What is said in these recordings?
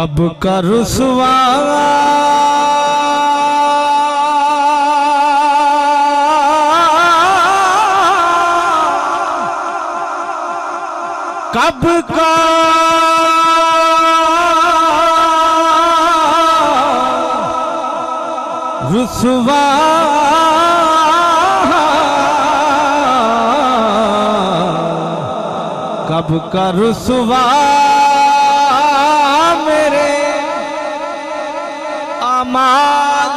कब का रुसवा कब का रुसवा कब का रुसवा मेरे अमाल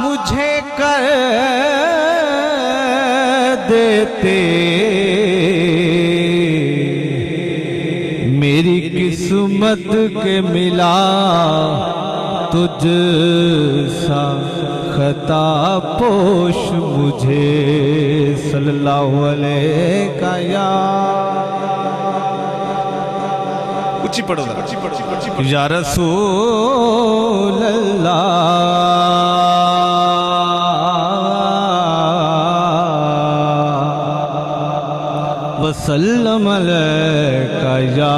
मुझे कर देते, मेरी किस्मत के मिला तुझ सा खता पोश मुझे सल्लल्लाहु अलैहि का या उच्ची पढ़ो या रसूल अल्लाह वसल्लम अलैका या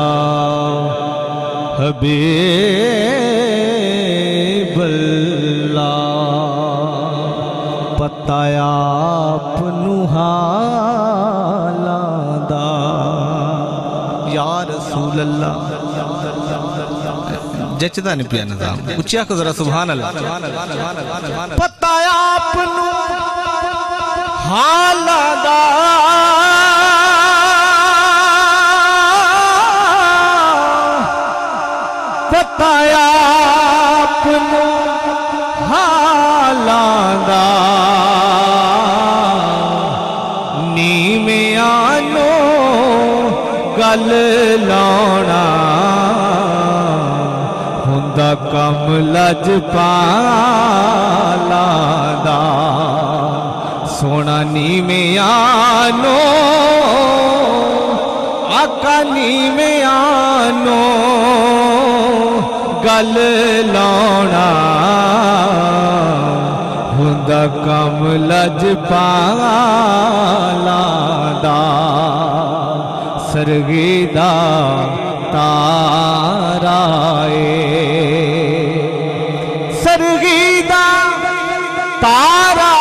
हबीब अल्लाह। पता आपनू हालां दा या रसूल अल्लाह। जचदा नहीं पिया निजाम, उच्चा को जरा सुभान अल्लाह। पता आपनू हालां दा पता आपनू हालां दा नीवें आनो गल लाउणा हुंदा कम लजपालां दा। सोना नीवें आनो आका नीवें आनो गल लाउणा हुंदा कम लजपालां दा। सरगी दा तारा सरगी दा तारा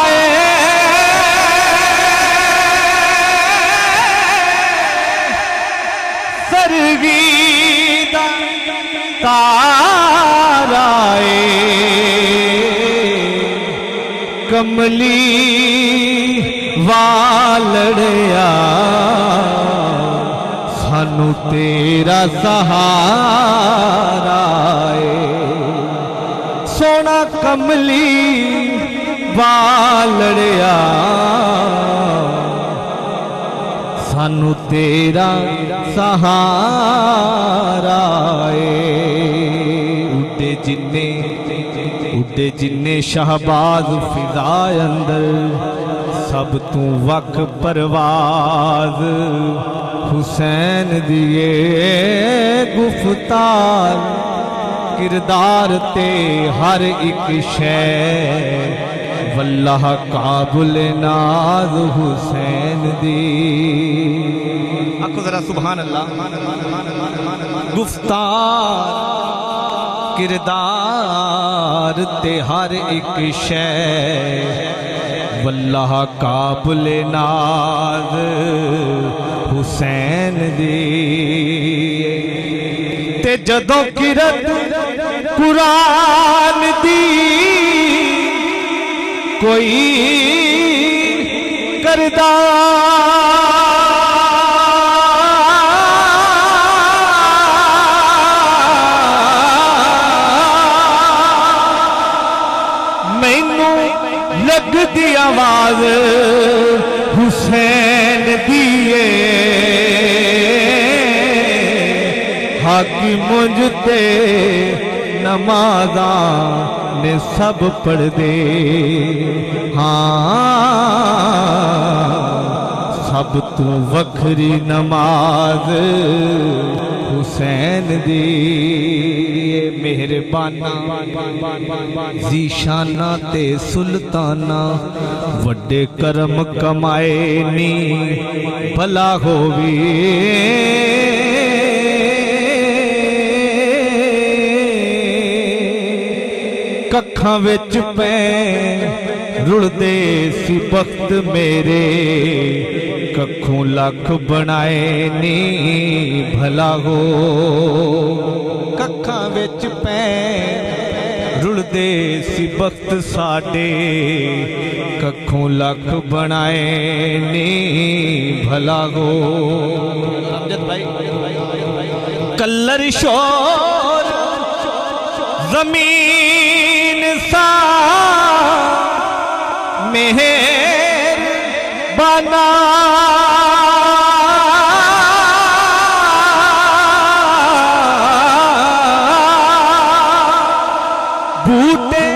सरगी दा तारा कमली वालड़िया सानू तेरा सहारा सोना कमली वालड़िया सानू तेरा सहारा उड्डे जिन्ने शहबाज फिजा अंदर सब तू वक परवाज हुसैन दिए गुफ्तार किरदार ते हर एक शै वल्लाह काबुल नाज हुसैन दी। आपको जरा सुभान अल्लाह। गुफ्तार किरदार ते हर एक शै वल्लाह काबुल नाज हुसैन दी। ते जदों किरत कुरान दी कोई करदा मैनू लगदी आवाज हुसैन दिए हाकी मुझते नमाजा ने सब पढ़ दे। हाँ सब तू वखरी नमाज हुसैन दी। मेहरबाना जीशाना ते सुल्ताना वड्डे करम कमाए नी भला होवी कखां विच पै रुलदे सी बख्त मेरे कखों लख बनाए नी भला हो कखां विच पै रुलदे सी बख्त साडे कखों लख बनाए नी भला हो कल्लर शोर जमीन सा मेहर बना बूटे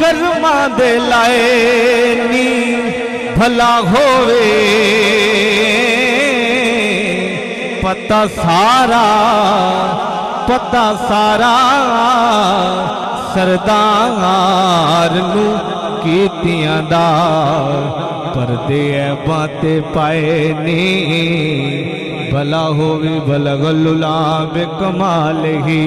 कर्मा दे लाए नी भला होवे पता सारा सरदार नू कीतियां दा परदे बाते पाए नी भला होवे बलगलुला बेकमाल ही